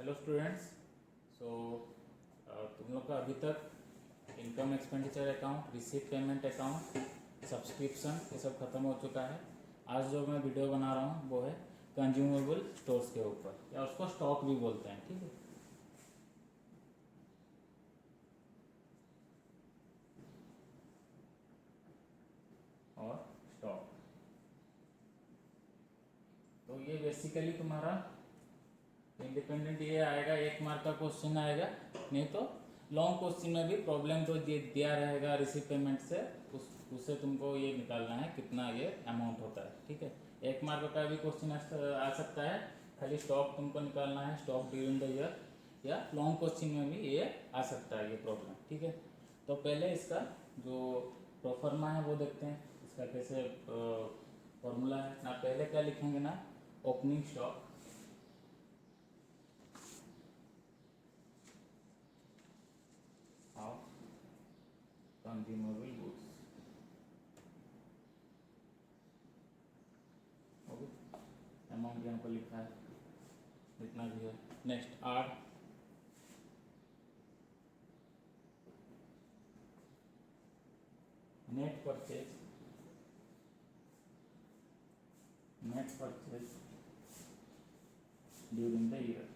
Hello students. सो तुम लोग का अभी तक income expenditure account, receipt payment account, subscription ये सब खत्म हो चुका है। आज जो मैं वीडियो बना रहा हूँ वो है कंज्यूमेबल स्टोर्स के ऊपर, या उसको स्टॉक भी बोलते हैं, ठीक है। और स्टॉक तो ये बेसिकली तुम्हारा इंडिपेंडेंट ये आएगा, एक मार्क का क्वेश्चन आएगा, नहीं तो लॉन्ग क्वेश्चन में भी प्रॉब्लम तो दिया रहेगा रिसीव पेमेंट से, उससे तुमको ये निकालना है कितना ये अमाउंट होता है, ठीक है। एक मार्क का भी क्वेश्चन आ सकता है, खाली स्टॉक तुमको निकालना है, स्टॉक ड्यूरिंग द ईयर, या लॉन्ग क्वेश्चन में भी ये आ सकता है ये प्रॉब्लम, ठीक है। तो पहले इसका जो प्रोफार्मा है वो देखते हैं, इसका कैसे फॉर्मूला है ना। पहले क्या लिखेंगे ना, opening stock of consumable goods, okay. Amount यहाँ पर लिखा है जितना भी है। Next are, net purchase, net purchase during the year,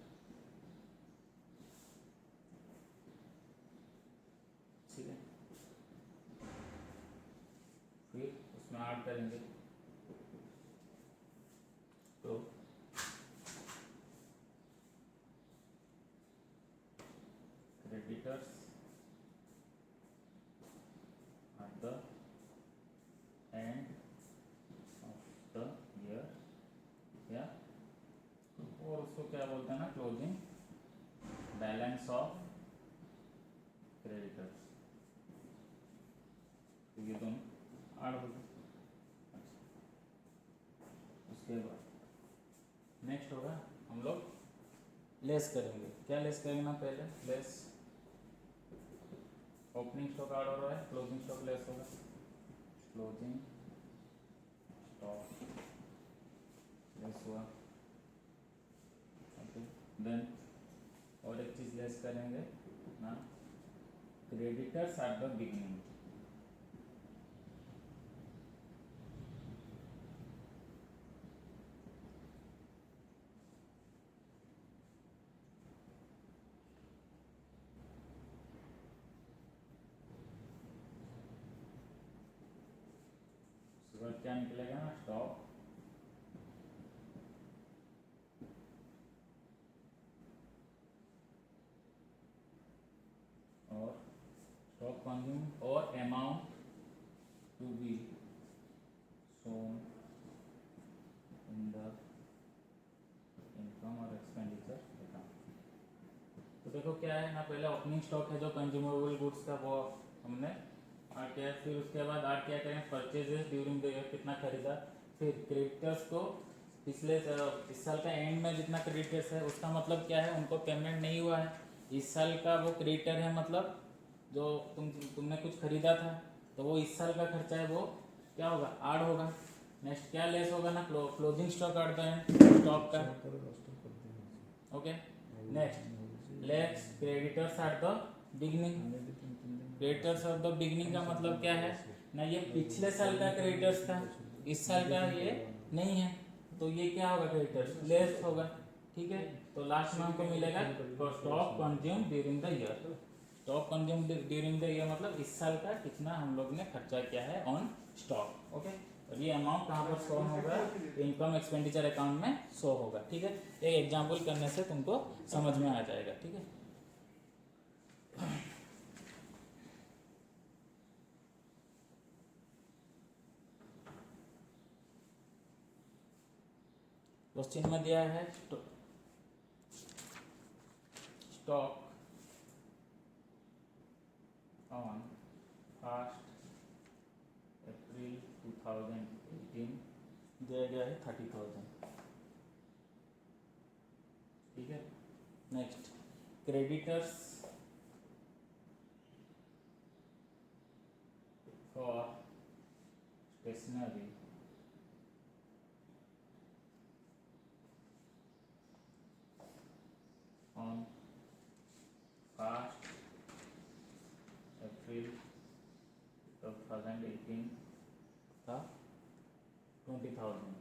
ठीक है। फिर उसमें ऐड करेंगे तो creditors at the end of the year, या और उसको क्या बोलते हैं ना, क्लोजिंग बैलेंस ऑफ क्रेडिटर्स। तो ये दोनों ऐड हो गए। उसके बाद नेक्स्ट होगा हम लोग लेस करेंगे। क्या लेस करेंगे ना, पहले लेस ओपनिंग स्टॉक ऐड हो रहा है, क्लोजिंग स्टॉक लेस होगा, क्लोजिंग स्टॉक लेस हुआ, ओके। देन और एक चीज लेस करेंगे ना, क्रेडिटर्स एट द बिगिनिंग, उसके बाद क्या निकलेगा ना, स्टॉक और स्टॉक कंज्यूम और amount to be shown in the income और एक्सपेंडिचर अकाउंट। तो देखो क्या है ना, पहले ओपनिंग स्टॉक है जो कंज्यूमेबल गुड्स का, वो हमने ऐड किया। फिर उसके बाद ऐड क्या करें, परचेजेस ड्यूरिंग द ईयर, कितना खरीदा। फिर क्रेडिटर्स को पिछले इस साल का एंड में जितना क्रेडिटर्स है उसका मतलब क्या है, उनको पेमेंट नहीं हुआ है इस साल का, वो क्रेडिटर है, मतलब जो तुमने कुछ खरीदा था तो वो इस साल का खर्चा है, वो क्या होगा, ऐड होगा। नेक्स्ट क्या लेस होगा ना, क्लोजिंग स्टॉक ऐड करें स्टॉक का, okay. Next less creditors at the beginning, creditors of the beginning का मतलब क्या है ना, ये पिछले साल का क्रेडिटर्स था, इस साल का ये नहीं है, तो ये क्या होगा, क्रेडिटर्स लेस होगा, ठीक है। तो लास्ट में हमको मिलेगा stock consume during the year. Stock consume during the year मतलब इस साल का कितना हम लोग ने खर्चा किया है ऑन स्टॉक, ओके। और ये अमाउंट कहाँ पर शो होगा, इनकम एक्सपेंडिचर अकाउंट में शो होगा, ठीक है। एक एग्जाम्पल करने से तुमको समझ में आ जाएगा, ठीक है। क्वेश्चन में दिया है स्टॉक ऑन 1 अप्रैल 2018 दिया गया है 30,000, ठीक है। Next creditors for stationery taking था 20,000.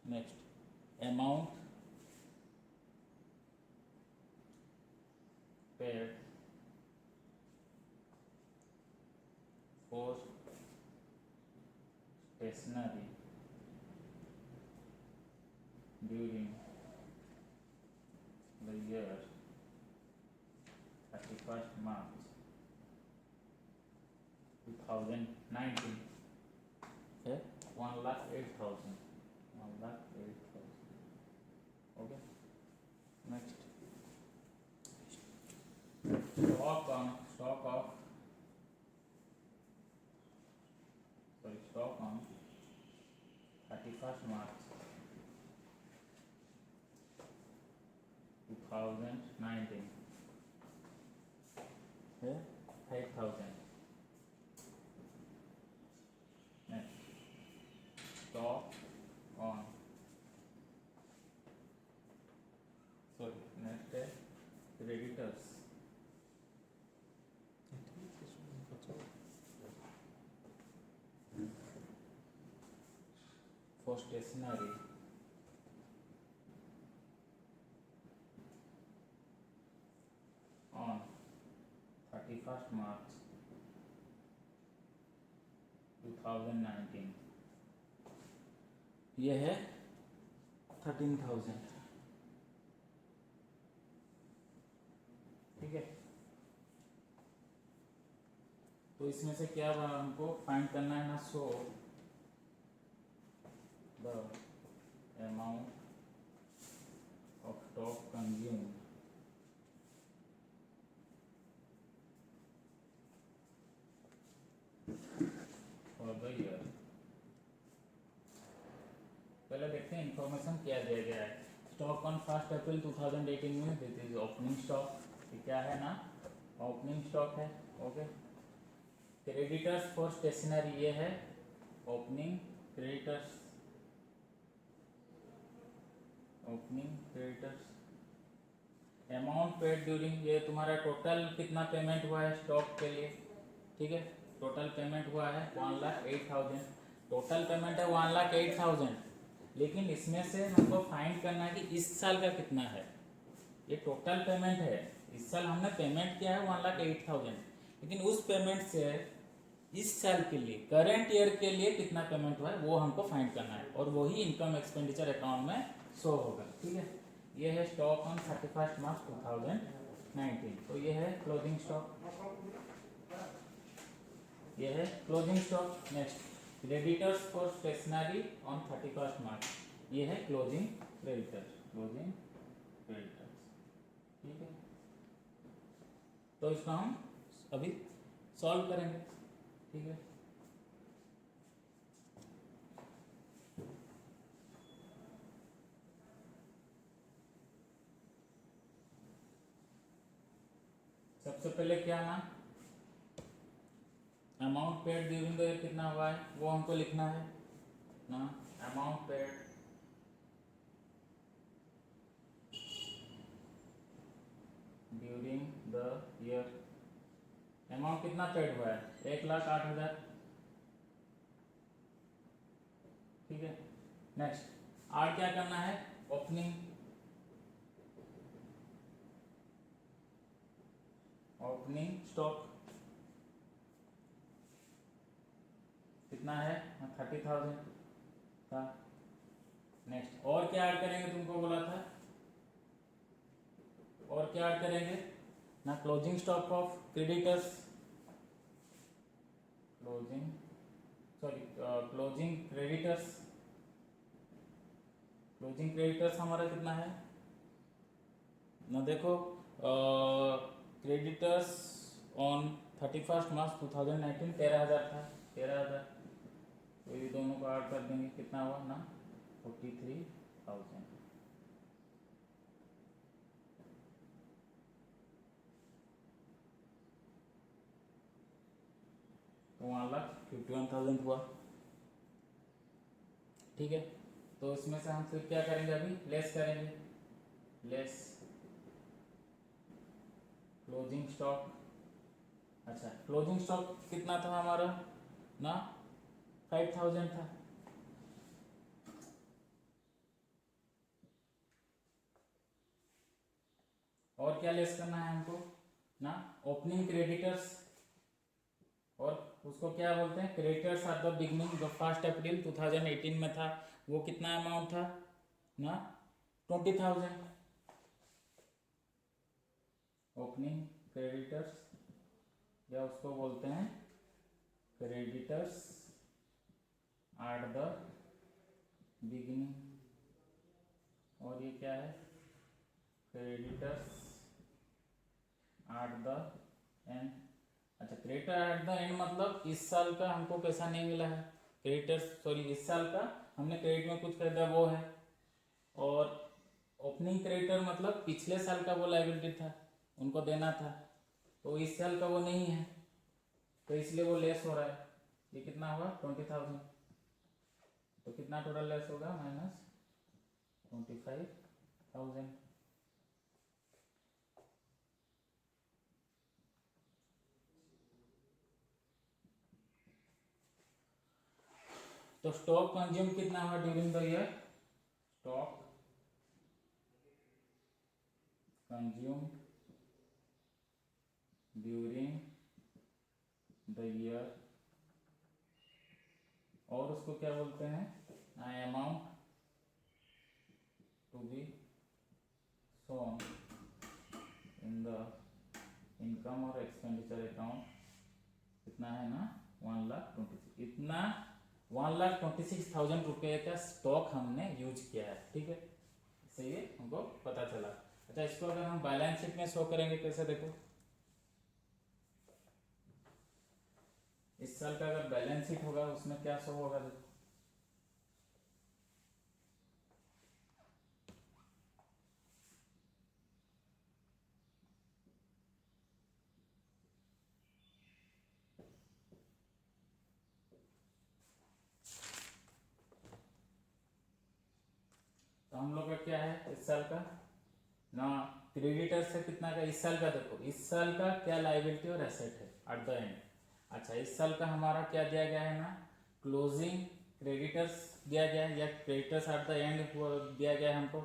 Next amount paid for stationery during the year 31st March 2019 है 1,08,000. 1,08,000. Okay. Next, stock on 31st March 2019 है 5,000. Next, stock on next है creditors for stationery on 31st March 2019. ये है 13,000. ठीक है. तो इसमें से क्या हमको फाइंड करना है ना, so the amount of stock consumed for the year. पहले देखते हैं इंफॉर्मेशन क्या दिया गया है. स्टॉक ऑन 1 अप्रैल 2018 में दिस इज ओपनिंग स्टॉक. ये क्या है ना, ओपनिंग स्टॉक है. ओके. क्रेडिटर्स फॉर स्टेशनरी ये है opening creditors. Amount paid during, ये तुम्हारा टोटल कितना पेमेंट हुआ है स्टॉक के लिए. ठीक है. टोटल पेमेंट हुआ है 1,08,000. टोटल पेमेंट है 1,08,000. लेकिन इसमें से हमको फाइंड करना है कि इस साल का कितना है. ये टोटल पेमेंट है. इस साल हमने पेमेंट किया है 1,08,000. लेकिन उस पेमेंट से इस साल के लिए करंट ईयर के लिए कितना पेमेंट हुआ है वो हमको फाइंड करना है. और वही इनकम एक्सपेंडिचर अकाउंट में शो होगा. ठीक है. ये है स्टॉक ऑन 31st मार्च 2019. तो ये है क्लोजिंग स्टॉक. ये है closing stock. Next, creditors for stationery on 31st March. ये है क्लोजिंग क्रेडिटर्स. ठीक है. तो इसको हम अभी सॉल्व करेंगे. ठीक है. सबसे पहले क्या ना, amount paid during the year कितना हुआ है वो हमको लिखना है ना. Amount paid during the year, amount कितना पेड हुआ है 1,08,000. ठीक है. नेक्स्ट, आर क्या करना है, ओपनिंग स्टॉक कितना है 30,000 था. नेक्स्ट, और क्या ऐड करेंगे, तुमको बोला था और क्या ऐड करेंगे ना, closing stock of creditors, closing creditors हमारा कितना है ना, देखो क्रेडिटर्स ऑन 31st मार्च 2019 13,000 था. 13,000. तो ये दोनों को ऐड कर देंगे, कितना हुआ ना 43,000. तो 1,51,000 हुआ. ठीक है. तो इसमें से हम फिर क्या करेंगे, अभी लेस करेंगे. लेस क्लोजिंग स्टॉक अच्छा, क्लोजिंग स्टॉक कितना था हमारा ना, 5000 था। और क्या लेस करना है हमको ना, ओपनिंग क्रेडिटर्स, और उसको क्या बोलते हैं, क्रेडिटर्स एट द बिगनिंग जो 1 अप्रैल 2018 में था, वो कितना अमाउंट था ना, 20,000। ओपनिंग क्रेडिटर्स, या उसको बोलते हैं क्रेडिटर्स एट द बिगिनिंग, और ये क्या है, क्रेडिटर्स एट द एंड। अच्छा, क्रेडिटर एट द एंड मतलब इस साल का हमको पैसा नहीं मिला है, क्रेडिटर्स सॉरी इस साल का हमने क्रेडिट में कुछ खरीदा वो है, और ओपनिंग क्रेडिटर मतलब पिछले साल का वो लायबिलिटी था, उनको देना था, तो इस साल का वो नहीं है, तो इसलिए वो लेस हो रहा है। ये कितना हुआ, 20,000, तो कितना टोटल लेस होगा, -25,000। तो स्टॉक कंज्यूम कितना हुआ during the year, stock consume during the year, और उसको क्या बोलते हैं, amount to be shown in the income और एक्सपेंडिचर अकाउंट, कितना है ना, 1,26,000, इतना 1,26,000 रुपये का स्टॉक हमने यूज किया है, ठीक है, इससे ये हमको पता चला। अच्छा, इसको अगर हम बैलेंस शीट में शो करेंगे कैसे, देखो इस साल का अगर बैलेंस शीट होगा उसमें क्या शो होगा, देखो तो हम लोग का क्या है इस साल का ना, क्रेडिटर से कितना का इस साल का, देखो इस साल का क्या लायबिलिटी और एसेट है एट द एंड। अच्छा, इस साल का हमारा क्या दिया गया है ना, क्लोजिंग क्रेडिटर्स दिया गया है, या क्रेडिटर्स एट द एंड दिया गया है हमको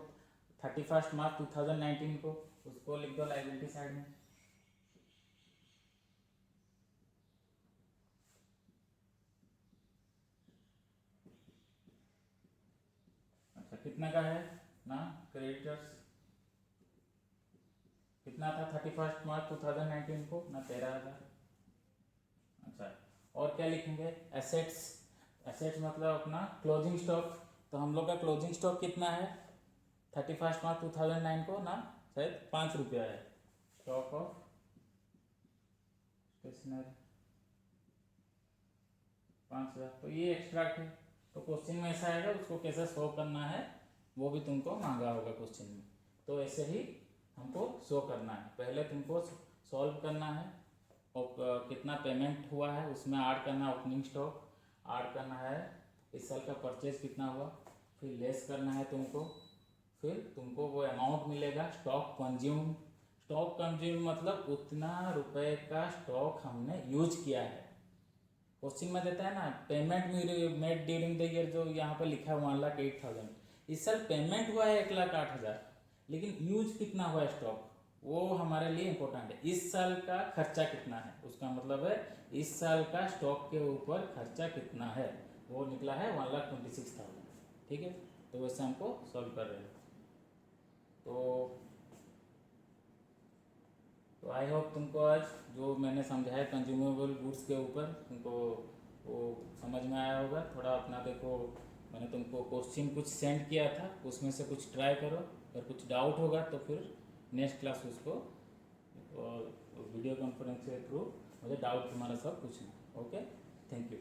31 मार्च 2019 को, उसको लिख दो लायबिलिटी साइड में। अच्छा, कितना का है ना, क्रेडिटर्स कितना था 31 मार्च 2019 को ना, 13,000। अच्छा, और क्या लिखेंगे, एसेट्स, एसेट्स मतलब अपना क्लोजिंग स्टॉक, तो हम लोग का क्लोजिंग स्टॉक कितना है 31 मार्च 2009 को ना, शायद 5 रुपया है, स्टॉक ऑफ स्टेशनरी 5,000, तो ये एक्स्ट्रा है, तो क्वेश्चन में ऐसा आएगा, उसको कैसे शो करना है वो भी तुमको मांगा होगा क्वेश्चन में, तो ऐसे ही हमको शो करना है, पहले तुमको सॉल्व करना है, और कितना पेमेंट हुआ है उसमें ऐड करना है, ओपनिंग स्टॉक ऐड करना है, इस साल का परचेज कितना हुआ, फिर लेस करना है तुमको, फिर तुमको वो अमाउंट मिलेगा स्टॉक कंज्यूम। स्टॉक कंज्यूम मतलब उतना रुपए का स्टॉक हमने यूज किया है, क्वेश्चन में देता है ना, payment made during the year, जो यहाँ पे लिखा है 1,08,000, इस साल पेमेंट हुआ है 1,08,000, लेकिन यूज कितना हुआ है स्टॉक, वो हमारे लिए इंपॉर्टेंट है। इस साल का खर्चा कितना है, उसका मतलब है इस साल का स्टॉक के ऊपर खर्चा कितना है, वो निकला है 1,26,000, ठीक है, तो वैसे हमको सॉल्व कर रहे हैं। तो आई होप तुमको आज जो मैंने समझाया कंज्यूमेबल गुड्स के ऊपर तुमको वो समझ में आया होगा। थोड़ा अपना देखो, मैंने तुमको क्वेश्चन कुछ सेंड किया था, उसमें से कुछ ट्राई करो, अगर कुछ डाउट होगा तो फिर नेक्स्ट क्लास उसको वीडियो कॉन्फ्रेंस के थ्रू मुझे डाउट तुम्हारा सब पूछना। Okay, thank you.